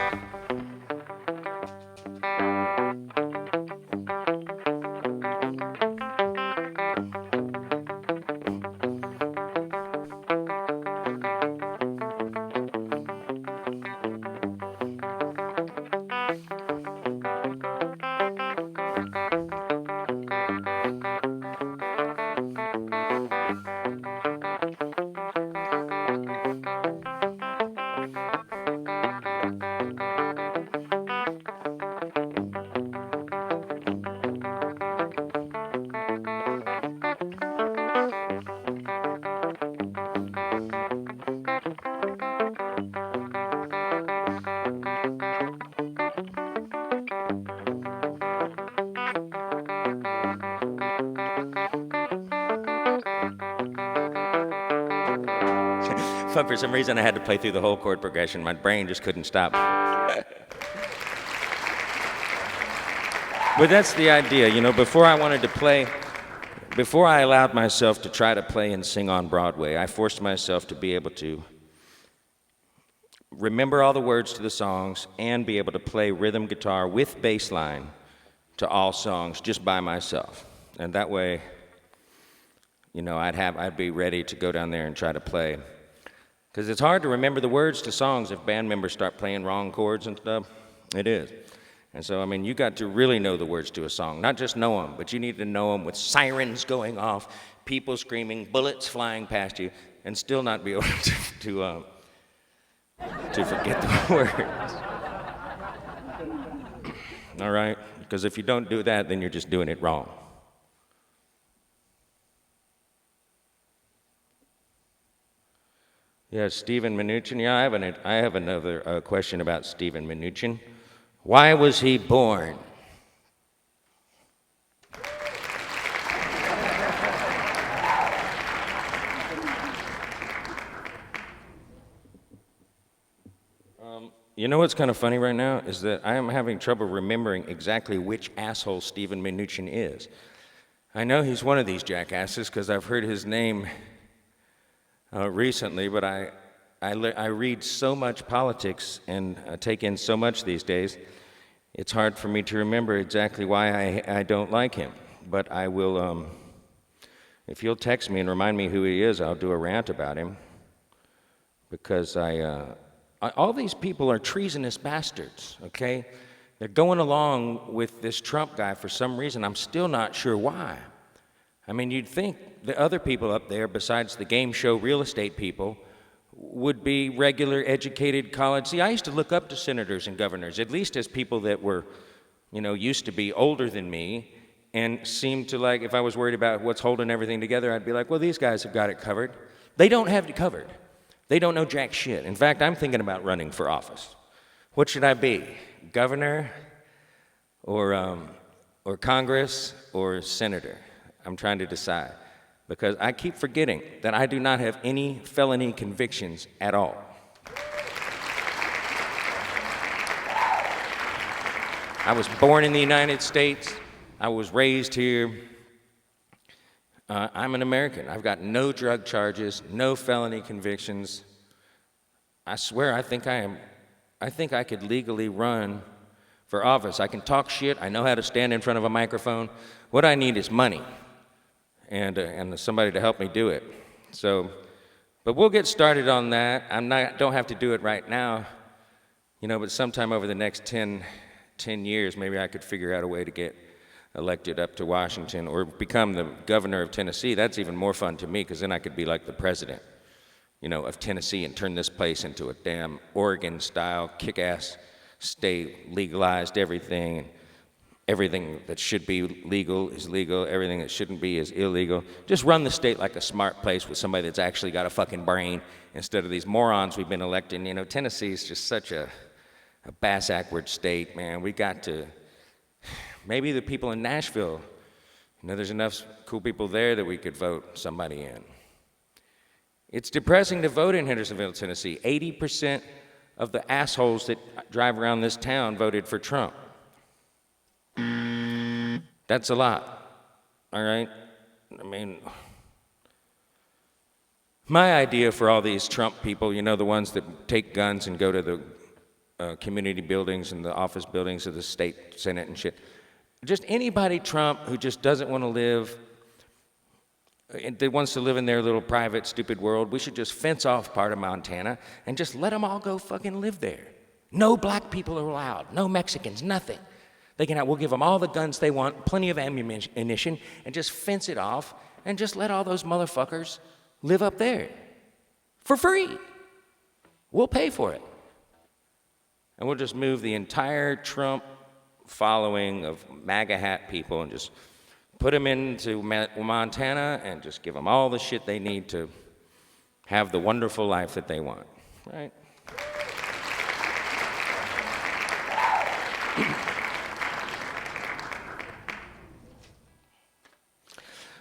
But for some reason I had to play through the whole chord progression. My brain just couldn't stop. But that's the idea, you know, before I allowed myself to try to play and sing on Broadway, I forced myself to be able to remember all the words to the songs and be able to play rhythm guitar with bass line to all songs just by myself. And that way, you know, I'd be ready to go down there and try to play. Because it's hard to remember the words to songs if band members start playing wrong chords and stuff. It is. And so, I mean, you got to really know the words to a song. Not just know them, but you need to know them with sirens going off, people screaming, bullets flying past you, and still not be able to forget the words. All right? Because if you don't do that, then you're just doing it wrong. Yeah, Stephen Mnuchin. Yeah, I have another question about Stephen Mnuchin. Why was he born? You know what's kind of funny right now is that I am having trouble remembering exactly which asshole Stephen Mnuchin is. I know he's one of these jackasses because I've heard his name recently, but I read so much politics and take in so much these days, it's hard for me to remember exactly why I don't like him. But I will, if you'll text me and remind me who he is, I'll do a rant about him. Because all these people are treasonous bastards, okay? They're going along with this Trump guy for some reason. I'm still not sure why. I mean, you'd think the other people up there, besides the game show real estate people, would be regular, educated college. See, I used to look up to senators and governors, at least as people that were, used to be older than me, and seemed to like, if I was worried about what's holding everything together, I'd be like, well, these guys have got it covered. They don't have it covered. They don't know jack shit. In fact, I'm thinking about running for office. What should I be? Governor or Congress or senator? I'm trying to decide because I keep forgetting that I do not have any felony convictions at all. I was born in the United States. I was raised here. I'm an American. I've got no drug charges, no felony convictions. I swear, I think I could legally run for office. I can talk shit. I know how to stand in front of a microphone. What I need is money and somebody to help me do it. So, but we'll get started on that. Don't have to do it right now, but sometime over the next 10 years, maybe I could figure out a way to get elected up to Washington or become the governor of Tennessee. That's even more fun to me because then I could be like the president, of Tennessee and turn this place into a damn Oregon-style kick-ass state, legalized everything, and everything that should be legal is legal, everything that shouldn't be is illegal. Just run the state like a smart place with somebody that's actually got a fucking brain instead of these morons we've been electing. Tennessee is just such a bass-backward state, man. We got to... Maybe the people in Nashville, there's enough cool people there that we could vote somebody in. It's depressing to vote in Hendersonville, Tennessee. 80% of the assholes that drive around this town voted for Trump. That's a lot, all right? I mean, my idea for all these Trump people, the ones that take guns and go to the community buildings and the office buildings of the state senate and shit, just anybody Trump who just doesn't want to live, that wants to live in their little private stupid world, we should just fence off part of Montana and just let them all go fucking live there. No black people are allowed, no Mexicans, nothing. We'll give them all the guns they want, plenty of ammunition, and just fence it off and just let all those motherfuckers live up there for free. We'll pay for it. And we'll just move the entire Trump following of MAGA hat people and just put them into Montana and just give them all the shit they need to have the wonderful life that they want, right?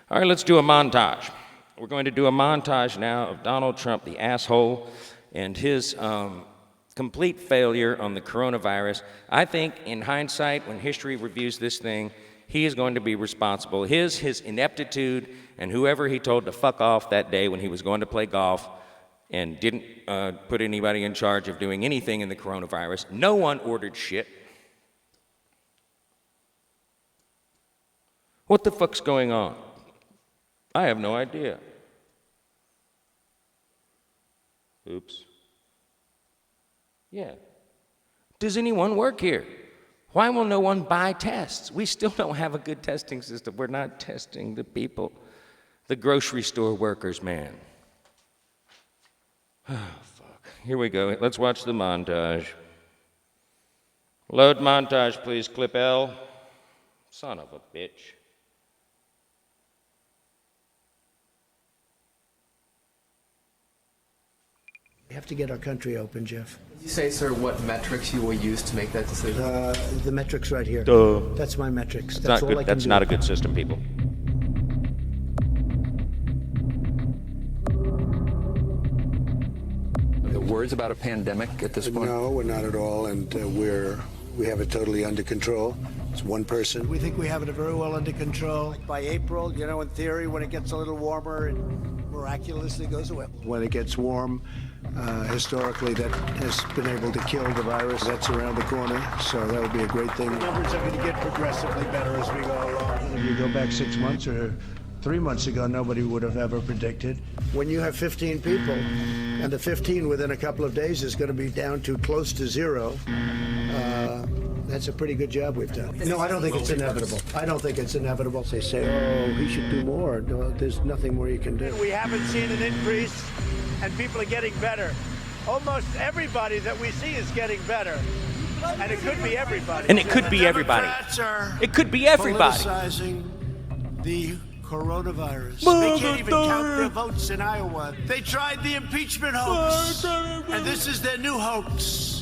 All right, let's do a montage. We're going to do a montage now of Donald Trump, the asshole, and his complete failure on the coronavirus. I think, in hindsight, when history reviews this thing, he is going to be responsible. His ineptitude and whoever he told to fuck off that day when he was going to play golf and didn't put anybody in charge of doing anything in the coronavirus. No one ordered shit. What the fuck's going on? I have no idea. Oops. Yeah. Does anyone work here? Why will no one buy tests? We still don't have a good testing system. We're not testing the people. The grocery store workers, man. Oh, fuck. Here we go. Let's watch the montage. Load montage, please. Clip L. Son of a bitch. have to get our country open, Jeff. Did you say, sir, what metrics you will use to make that decision? The metrics right here. Duh. That's my metrics. That's all I can do. That's not a good system, people. The words about a pandemic at this point? No, we're not at all, and we have it totally under control. It's one person. We think we have it very well under control. Like by April, you know, in theory, when it gets a little warmer, it miraculously goes away. When it gets warm, historically, that has been able to kill the virus. That's around the corner, so that would be a great thing. The numbers are going to get progressively better as we go along. If you go back 6 months or 3 months ago, nobody would have ever predicted. When you have 15 people, and the 15 within a couple of days is going to be down to close to zero, that's a pretty good job we've done. No, I don't think it's inevitable. I don't think it's inevitable. They say, oh, he should do more. No, there's nothing more you can do. We haven't seen an increase, and people are getting better. Almost everybody that we see is getting better. And it could be everybody. And it could be everybody. It could be everybody. Politicizing the coronavirus. They can't even count their votes in Iowa. They tried the impeachment hoax, and this is their new hoax.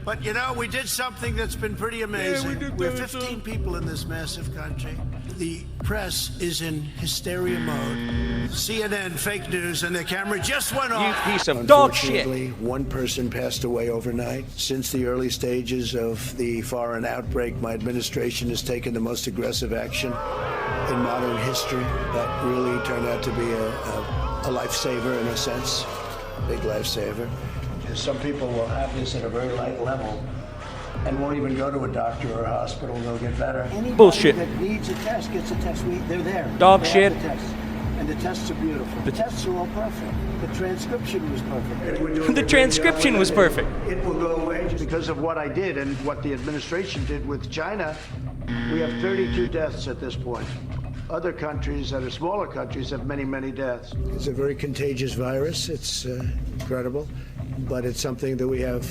But, you know, we did something that's been pretty amazing. Yeah, we're 15 people in this massive country. The press is in hysteria mode. CNN, fake news, and their camera just went off. You piece of dog shit. Unfortunately, one person passed away overnight. Since the early stages of the foreign outbreak, my administration has taken the most aggressive action in modern history. That really turned out to be a lifesaver in a sense, big lifesaver. Some people will have this at a very light level and won't even go to a doctor or a hospital. They'll get better. Anybody Bullshit. that needs a test gets a test. They're there. Dog they shit. Have the tests. And the tests are beautiful. The tests are all perfect. The transcription was perfect. The transcription was perfect. It will go away because of what I did and what the administration did with China. We have 32 deaths at this point. Other countries that are smaller countries have many, many deaths. It's a very contagious virus. It's incredible, but it's something that we have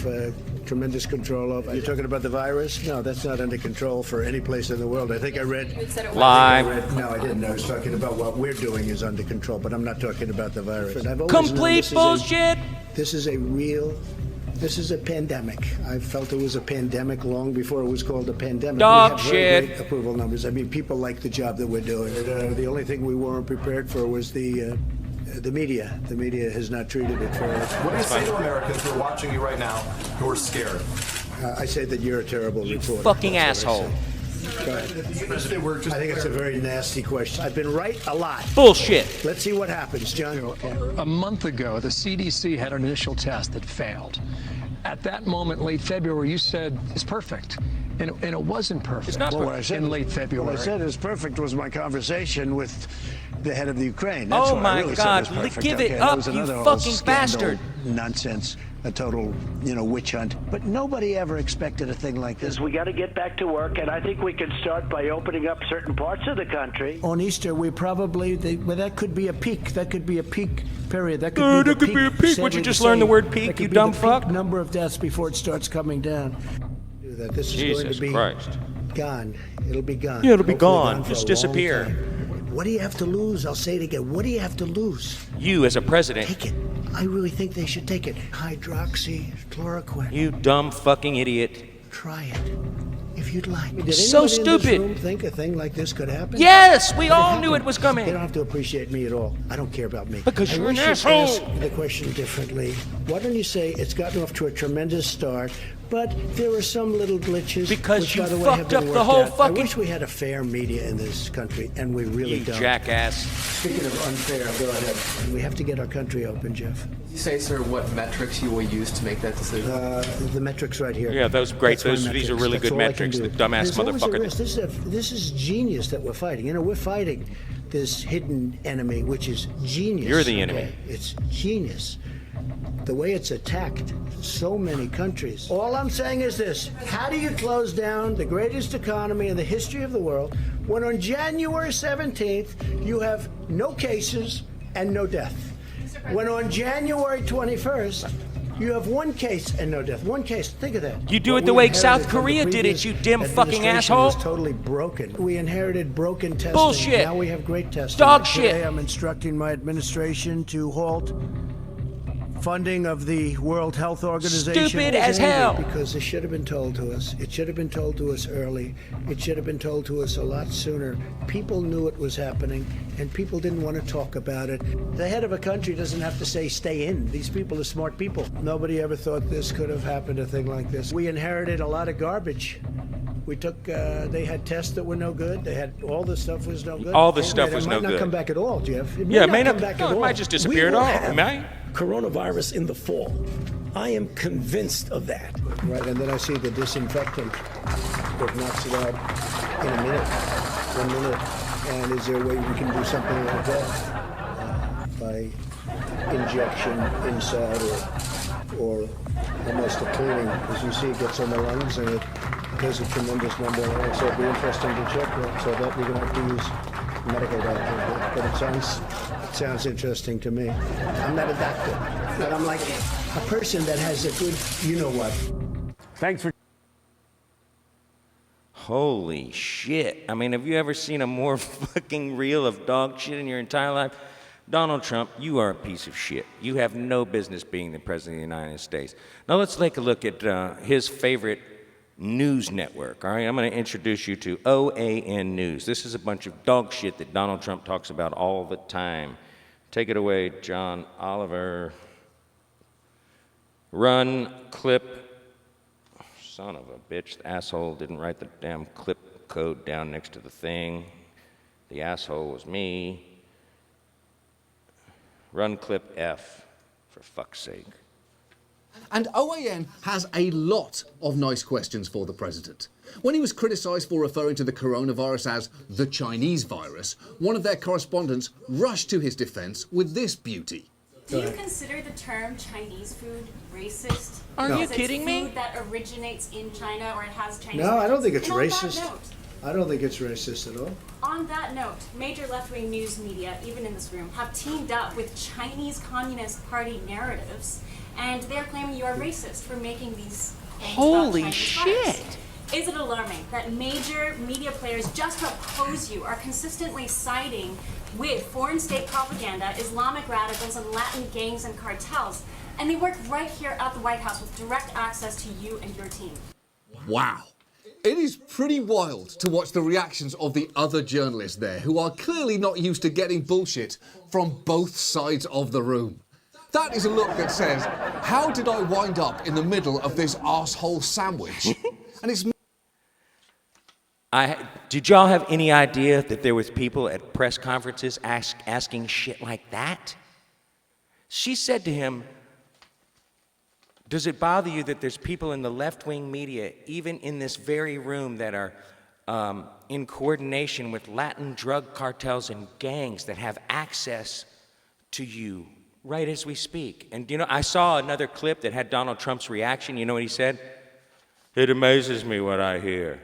tremendous control of. You're talking about the virus? No, that's not under control for any place in the world. I think I read... Lie. No, I didn't. I was talking about what we're doing is under control, but I'm not talking about the virus. Complete bullshit! This is a pandemic. I felt it was a pandemic long before it was called a pandemic. Dog we have shit. Great approval numbers. I mean, people like the job that we're doing. The only thing we weren't prepared for was the media. The media has not treated it for us. What do you say to Americans who are watching you right now who are scared? I say that you're a terrible reporter. Fucking asshole. Go ahead. I think it's a very nasty question. I've been right a lot. Bullshit. Let's see what happens, John. A month ago, the CDC had an initial test that failed. At that moment, late February, you said it's perfect. And it wasn't perfect. It's not perfect. In late February. What I said is perfect was my conversation with the head of the Ukraine. That's Oh what I my really God! said was perfect. Give Okay, it that up, was you another whole fucking scandal bastard! Nonsense. A total, witch hunt. But nobody ever expected a thing like this. We got to get back to work, and I think we can start by opening up certain parts of the country. On Easter, we probably, well, that could be a peak. That could be a peak period. That could be a peak. Would you just learn the word peak, you dumb fuck? Number of deaths before it starts coming down. This is going to be Christ. Gone. It'll be gone. Yeah, it'll be Hopefully gone. for Just a long disappear. time. What do you have to lose? I'll say it again. What do you have to lose? You as a president. Take it. I really think they should take it. Hydroxychloroquine. You dumb fucking idiot. Try it. If you'd like. Did So anybody in this stupid. room think a thing like this could happen? Yes, we It all happened. knew it was coming. They don't have to appreciate me at all. I don't care about me. Because I you're an wish you'd asshole. ask the question differently. Why don't you say it's gotten off to a tremendous start, but there are some little glitches. Because which, you by the way, fucked have been up the worked whole out. fucking- I wish we had a fair media in this country, and we really You don't. jackass. Speaking of unfair, go ahead. We have to get our country open, Jeff. Did you say, sir, what metrics you will use to make that decision? The metrics right here. Yeah, those are great. That's my These are metrics. really That's good all I can metrics. do. The dumbass There's always a motherfucker. risk. This is genius that we're fighting. We're fighting this hidden enemy, which is genius. You're the enemy. Okay? It's genius. The way it's attacked so many countries. All I'm saying is this. How do you close down the greatest economy in the history of the world when on January 17th you have no cases and no death? When on January 21st you have one case and no death. One case. Think of that. You do What it the we way inherited South from the Korea did it, previous you dim fucking administration asshole. was totally broken. We inherited broken testing. Bullshit. Now we have great testing. Dog Today shit. I'm instructing my administration to halt funding of the World Health Organization. Stupid as hell. Because it should have been told to us. It should have been told to us early. It should have been told to us a lot sooner. People knew it was happening, and people didn't want to talk about it. The head of a country doesn't have to say stay in. These people are smart people. Nobody ever thought this could have happened, a thing like this. We inherited a lot of garbage. We took, they had tests that were no good. They had, all the stuff was no good. All the stuff was no good. It might not come back at all, Jeff. It Yeah, it may may not not come back no, at it all. might just disappear at all. It might. Coronavirus in the fall. I am convinced of that. Right, and then I see the disinfectant that knocks it out in a minute, 1 minute. And is there a way we can do something like that by injection inside or almost a cleaning? As you see, it gets on the lungs and it does a tremendous number of things. So it'd be interesting to check that, so that we're going to have to use medical doctors. But it sounds interesting to me. I'm not a doctor, but I'm like a person that has a good, you know what. Thanks for. Holy shit. I mean, have you ever seen a more fucking reel of dog shit in your entire life? Donald Trump, you are a piece of shit. You have no business being the President of the United States. Now let's take a look at his favorite news network, all right? I'm going to introduce you to OAN News. This is a bunch of dog shit that Donald Trump talks about all the time. Take it away, John Oliver. Run clip. Son of a bitch, the asshole didn't write the damn clip code down next to the thing. The asshole was me. Run clip F, for fuck's sake. And OAN has a lot of nice questions for the president. When he was criticised for referring to the coronavirus as the Chinese virus, one of their correspondents rushed to his defence with this beauty. Do you consider the term Chinese food racist? Are you kidding me? Food that originates in China or it has Chinese No, I don't think origins? it's And on racist. that note, I don't think it's racist at all. On that note, major left-wing news media, even in this room, have teamed up with Chinese Communist Party narratives, and they are claiming you are racist for making these claims Holy about Chinese shit. virus. Is it alarming that major media players just to oppose you are consistently siding with foreign state propaganda, Islamic radicals, and Latin gangs and cartels, and they work right here at the White House with direct access to you and your team? Wow. It is pretty wild to watch the reactions of the other journalists there, who are clearly not used to getting bullshit from both sides of the room. That is a look that says, how did I wind up in the middle of this arsehole sandwich? And it's... Did y'all have any idea that there was people at press conferences asking shit like that? She said to him, does it bother you that there's people in the left-wing media, even in this very room, that are in coordination with Latin drug cartels and gangs that have access to you right as we speak? And you know, I saw another clip that had Donald Trump's reaction. You know what he said? It amazes me what I hear.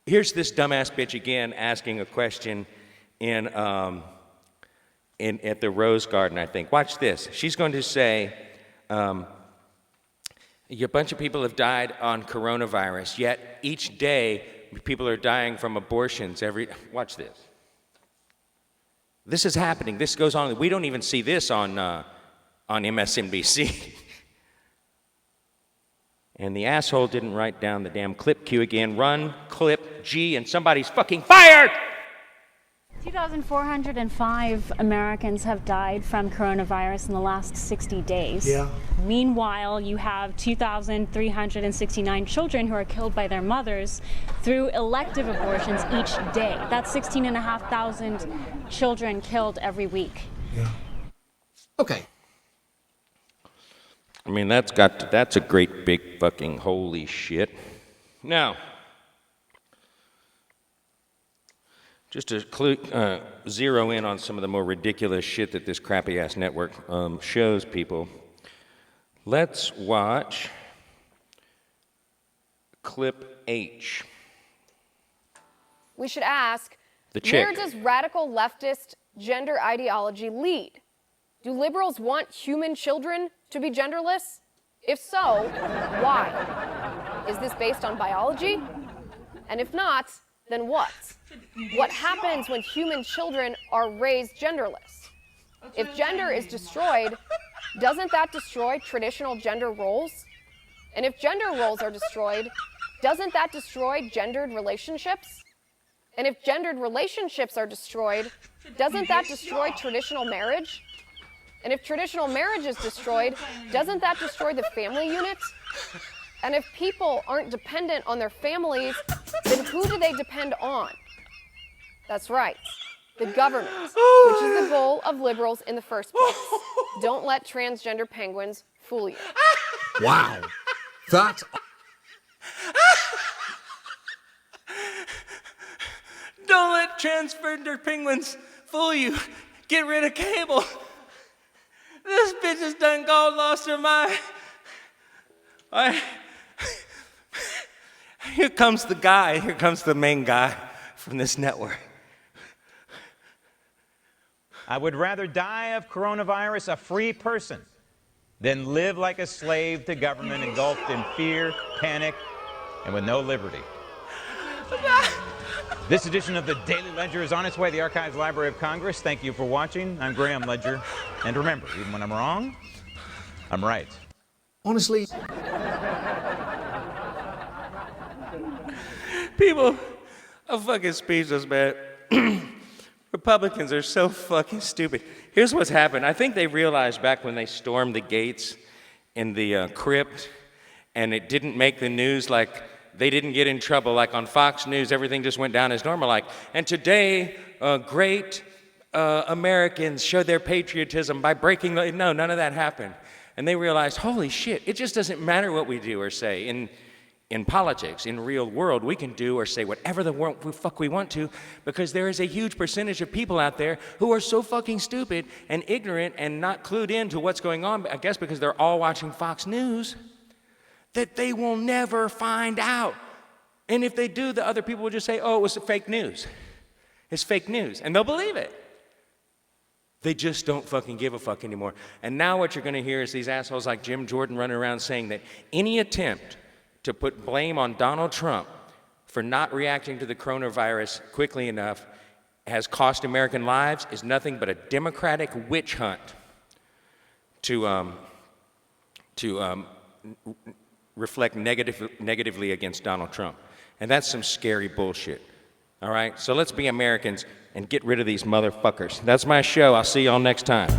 Here's this dumbass bitch again asking a question at the Rose Garden, I think. Watch this. She's going to say, a bunch of people have died on coronavirus, yet each day people are dying from abortions Watch this. This is happening. This goes on. We don't even see this on MSNBC. And the asshole didn't write down the damn clip cue again. Run, clip, G, and somebody's fucking fired! 2,405 Americans have died from coronavirus in the last 60 days. Yeah. Meanwhile, you have 2,369 children who are killed by their mothers through elective abortions each day. That's 16,500 children killed every week. Yeah. Okay. I mean, that's a great big fucking holy shit. Now, just to zero in on some of the more ridiculous shit that this crappy ass network shows people, let's watch clip H. We should ask, the chick. Where does radical leftist gender ideology lead? Do liberals want human children to be genderless? If so, why? Is this based on biology? And if not, then what? What happens when human children are raised genderless? If gender is destroyed, doesn't that destroy traditional gender roles? And if gender roles are destroyed, doesn't that destroy gendered relationships? And if gendered relationships are destroyed, doesn't that destroy traditional marriage? And if traditional marriage is destroyed, doesn't that destroy the family unit? And if people aren't dependent on their families, then who do they depend on? That's right, the government, which is the goal of liberals in the first place. Don't let transgender penguins fool you. Wow. That... Don't let transgender penguins fool you. Get rid of cable. This bitch has done gone lost her mind. Here comes the guy. Here comes the main guy from this network. I would rather die of coronavirus a free person than live like a slave to government engulfed in fear, panic, and with no liberty. This edition of the Daily Ledger is on its way to the Archives Library of Congress. Thank you for watching. I'm Graham Ledger. And remember, even when I'm wrong, I'm right. Honestly, people are fucking speechless, man. Republicans are so fucking stupid. Here's what's happened. I think they realized back when they stormed the gates in the crypt and it didn't make the news, like they didn't get in trouble, like on Fox News, everything just went down as normal, like, and today, great Americans showed their patriotism by breaking the, no, none of that happened. And they realized, holy shit, it just doesn't matter what we do or say. In politics, in real world, we can do or say whatever the fuck we want to, because there is a huge percentage of people out there who are so fucking stupid and ignorant and not clued in to what's going on, I guess because they're all watching Fox News, that they will never find out. And if they do, the other people will just say, oh, it was fake news. It's fake news, and they'll believe it. They just don't fucking give a fuck anymore. And now what you're gonna hear is these assholes like Jim Jordan running around saying that any attempt to put blame on Donald Trump for not reacting to the coronavirus quickly enough has cost American lives is nothing but a Democratic witch hunt to reflect negatively against Donald Trump. And that's some scary bullshit. All right, so let's be Americans and get rid of these motherfuckers. That's my show. I'll see y'all next time.